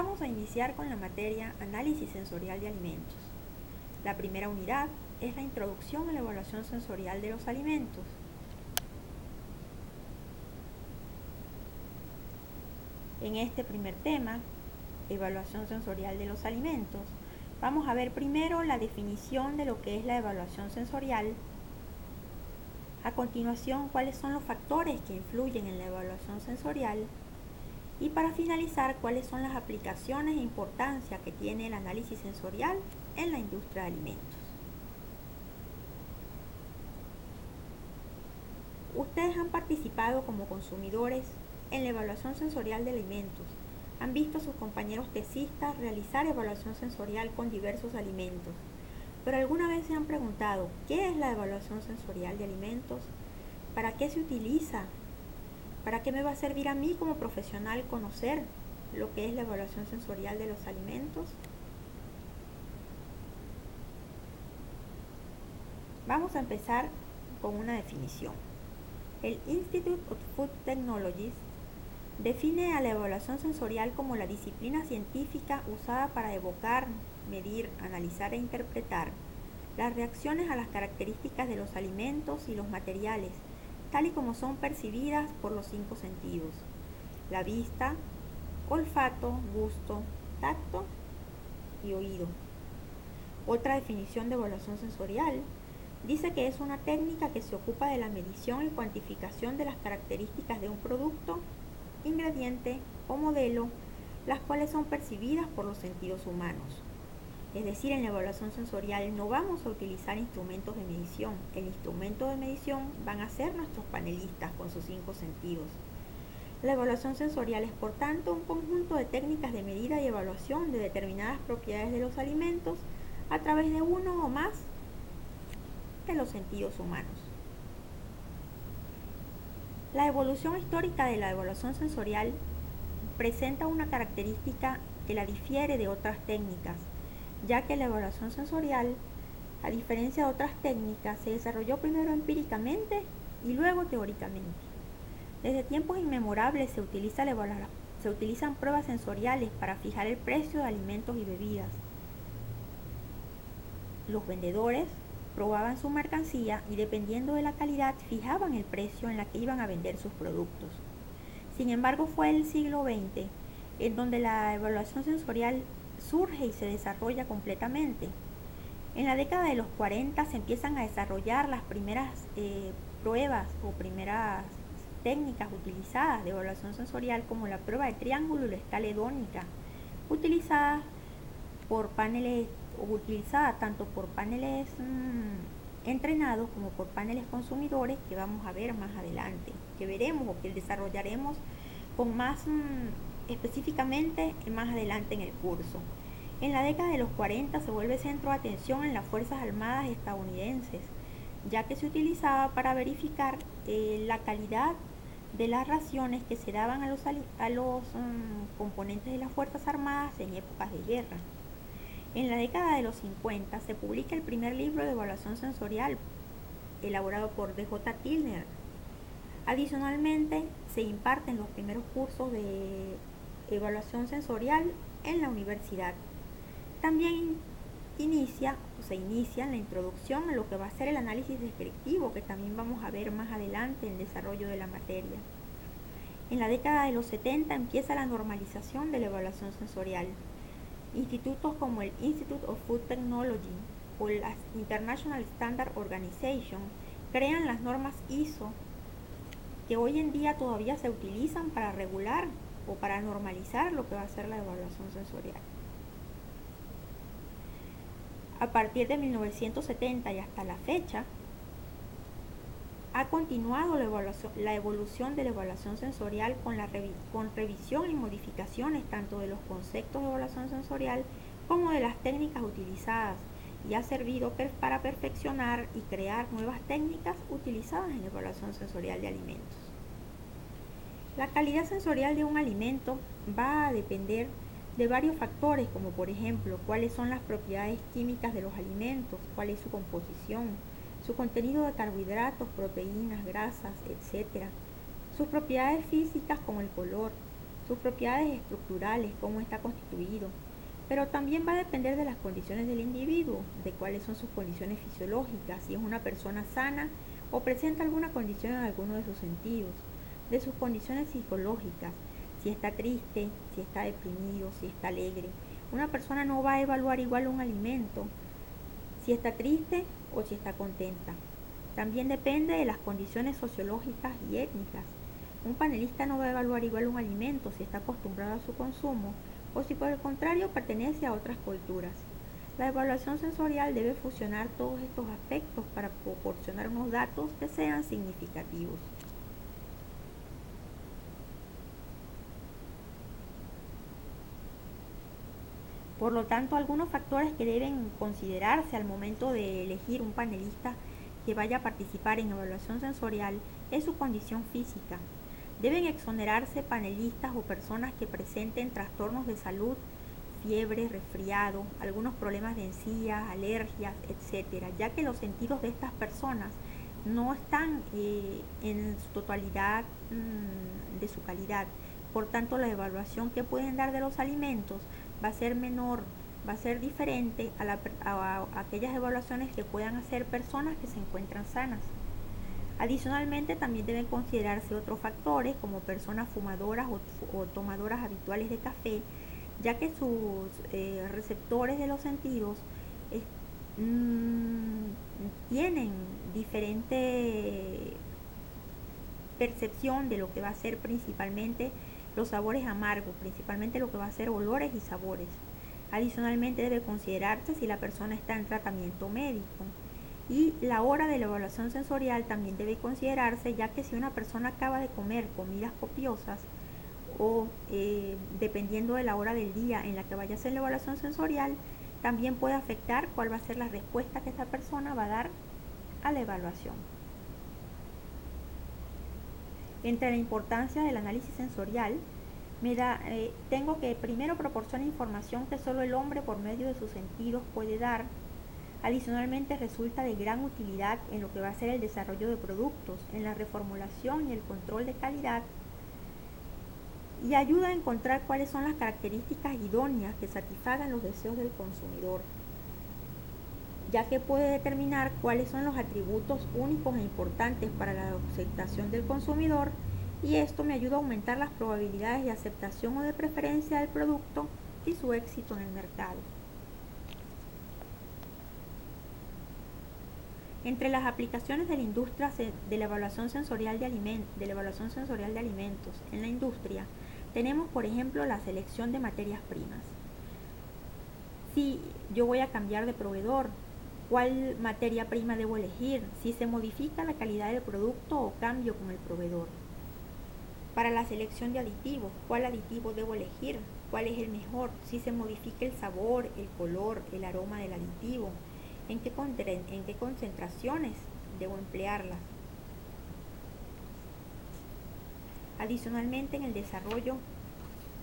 Vamos a iniciar con la materia Análisis sensorial de alimentos. La primera unidad es la introducción a la evaluación sensorial de los alimentos. En este primer tema, evaluación sensorial de los alimentos, vamos a ver primero la definición de lo que es la evaluación sensorial. A continuación, cuáles son los factores que influyen en la evaluación sensorial. Y para finalizar, cuáles son las aplicaciones e importancia que tiene el análisis sensorial en la industria de alimentos. Ustedes han participado como consumidores en la evaluación sensorial de alimentos. Han visto a sus compañeros tesistas realizar evaluación sensorial con diversos alimentos. Pero ¿alguna vez se han preguntado qué es la evaluación sensorial de alimentos? ¿Para qué se utiliza? ¿Para qué me va a servir a mí como profesional conocer lo que es la evaluación sensorial de los alimentos? Vamos a empezar con una definición. El Institute of Food Technologies define a la evaluación sensorial como la disciplina científica usada para evocar, medir, analizar e interpretar las reacciones a las características de los alimentos y los materiales, tal y como son percibidas por los 5 sentidos: la vista, olfato, gusto, tacto y oído. Otra definición de evaluación sensorial dice que es una técnica que se ocupa de la medición y cuantificación de las características de un producto, ingrediente o modelo, las cuales son percibidas por los sentidos humanos. Es decir, en la evaluación sensorial no vamos a utilizar instrumentos de medición. El instrumento de medición van a ser nuestros panelistas con sus 5 sentidos. La evaluación sensorial es, por tanto, un conjunto de técnicas de medida y evaluación de determinadas propiedades de los alimentos a través de uno o más de los sentidos humanos. La evolución histórica de la evaluación sensorial presenta una característica que la difiere de otras técnicas, ya que la evaluación sensorial, a diferencia de otras técnicas, se desarrolló primero empíricamente y luego teóricamente. Desde tiempos inmemorables se utilizan pruebas sensoriales para fijar el precio de alimentos y bebidas. Los vendedores probaban su mercancía y, dependiendo de la calidad, fijaban el precio en la que iban a vender sus productos. Sin embargo, fue el siglo XX en donde la evaluación sensorial surge y se desarrolla completamente. En la década de los 40 se empiezan a desarrollar las primeras pruebas o primeras técnicas utilizadas de evaluación sensorial, como la prueba de triángulo y la escala hedónica, utilizada tanto por paneles entrenados como por paneles consumidores, que vamos a ver más adelante, que veremos o que desarrollaremos con más específicamente más adelante en el curso. En la década de los 40 se vuelve centro de atención en las Fuerzas Armadas estadounidenses, ya que se utilizaba para verificar la calidad de las raciones que se daban a los componentes de las Fuerzas Armadas en épocas de guerra. En la década de los 50 se publica el primer libro de evaluación sensorial, elaborado por D.J. Tilner. Adicionalmente, se imparten los primeros cursos de evaluación sensorial en la universidad. También se inicia la introducción a lo que va a ser el análisis descriptivo, que también vamos a ver más adelante en el desarrollo de la materia. En la década de los 70 empieza la normalización de la evaluación sensorial. Institutos como el Institute of Food Technology o la International Standard Organization crean las normas ISO, que hoy en día todavía se utilizan para regular o para normalizar lo que va a ser la evaluación sensorial. A partir de 1970 y hasta la fecha, ha continuado la evolución de la evaluación sensorial con revisión y modificaciones tanto de los conceptos de evaluación sensorial como de las técnicas utilizadas, y ha servido para perfeccionar y crear nuevas técnicas utilizadas en la evaluación sensorial de alimentos. La calidad sensorial de un alimento va a depender de varios factores, como por ejemplo cuáles son las propiedades químicas de los alimentos, cuál es su composición, su contenido de carbohidratos, proteínas, grasas, etc. Sus propiedades físicas como el color, sus propiedades estructurales, cómo está constituido, pero también va a depender de las condiciones del individuo, de cuáles son sus condiciones fisiológicas, si es una persona sana o presenta alguna condición en alguno de sus sentidos, de sus condiciones psicológicas, si está triste, si está deprimido, si está alegre. Una persona no va a evaluar igual un alimento si está triste o si está contenta. También depende de las condiciones sociológicas y étnicas. Un panelista no va a evaluar igual un alimento si está acostumbrado a su consumo o si por el contrario pertenece a otras culturas. La evaluación sensorial debe fusionar todos estos aspectos para proporcionar unos datos que sean significativos. Por lo tanto, algunos factores que deben considerarse al momento de elegir un panelista que vaya a participar en evaluación sensorial es su condición física. Deben exonerarse panelistas o personas que presenten trastornos de salud, fiebre, resfriado, algunos problemas de encías, alergias, etc., ya que los sentidos de estas personas no están en su totalidad de su calidad. Por tanto, la evaluación que pueden dar de los alimentos va a ser menor, va a ser diferente a aquellas evaluaciones que puedan hacer personas que se encuentran sanas. Adicionalmente, también deben considerarse otros factores como personas fumadoras o tomadoras habituales de café, ya que sus receptores de los sentidos tienen diferente percepción de lo que va a ser principalmente los sabores amargos, principalmente lo que va a ser olores y sabores. Adicionalmente debe considerarse si la persona está en tratamiento médico. Y la hora de la evaluación sensorial también debe considerarse, ya que si una persona acaba de comer comidas copiosas o dependiendo de la hora del día en la que vaya a hacer la evaluación sensorial, también puede afectar cuál va a ser la respuesta que esa persona va a dar a la evaluación. Entre la importancia del análisis sensorial, tengo que primero proporciona información que solo el hombre por medio de sus sentidos puede dar. Adicionalmente resulta de gran utilidad en lo que va a ser el desarrollo de productos, en la reformulación y el control de calidad, y ayuda a encontrar cuáles son las características idóneas que satisfagan los deseos del consumidor, ya que puede determinar cuáles son los atributos únicos e importantes para la aceptación del consumidor, y esto me ayuda a aumentar las probabilidades de aceptación o de preferencia del producto y su éxito en el mercado. Entre las aplicaciones de la industria de la evaluación sensorial de alimentos en la industria, tenemos por ejemplo la selección de materias primas. Si yo voy a cambiar de proveedor, ¿cuál materia prima debo elegir? Si se modifica la calidad del producto o cambio con el proveedor. Para la selección de aditivos, ¿cuál aditivo debo elegir? ¿Cuál es el mejor? Si se modifica el sabor, el color, el aroma del aditivo, ¿en qué concentraciones debo emplearlas? Adicionalmente, en el desarrollo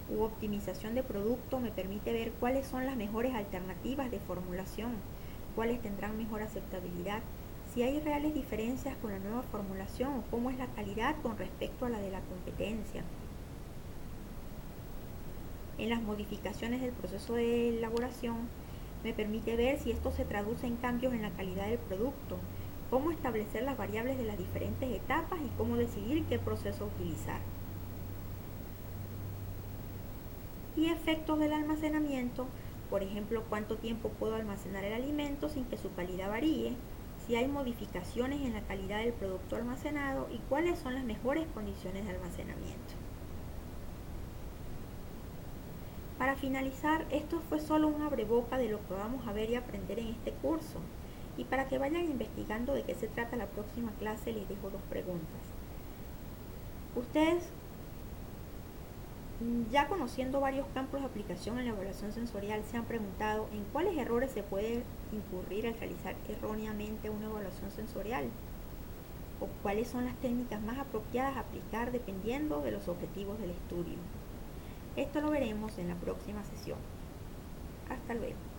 u optimización de producto me permite ver cuáles son las mejores alternativas de formulación, cuáles tendrán mejor aceptabilidad, si hay reales diferencias con la nueva formulación o cómo es la calidad con respecto a la de la competencia. En las modificaciones del proceso de elaboración me permite ver si esto se traduce en cambios en la calidad del producto, cómo establecer las variables de las diferentes etapas y cómo decidir qué proceso utilizar. Y efectos del almacenamiento, por ejemplo, cuánto tiempo puedo almacenar el alimento sin que su calidad varíe, si hay modificaciones en la calidad del producto almacenado y cuáles son las mejores condiciones de almacenamiento. Para finalizar, esto fue solo un abreboca de lo que vamos a ver y aprender en este curso. Y para que vayan investigando de qué se trata la próxima clase, les dejo dos preguntas. Ustedes, ya conociendo varios campos de aplicación en la evaluación sensorial, se han preguntado en cuáles errores se puede incurrir al realizar erróneamente una evaluación sensorial, o cuáles son las técnicas más apropiadas a aplicar dependiendo de los objetivos del estudio. Esto lo veremos en la próxima sesión. Hasta luego.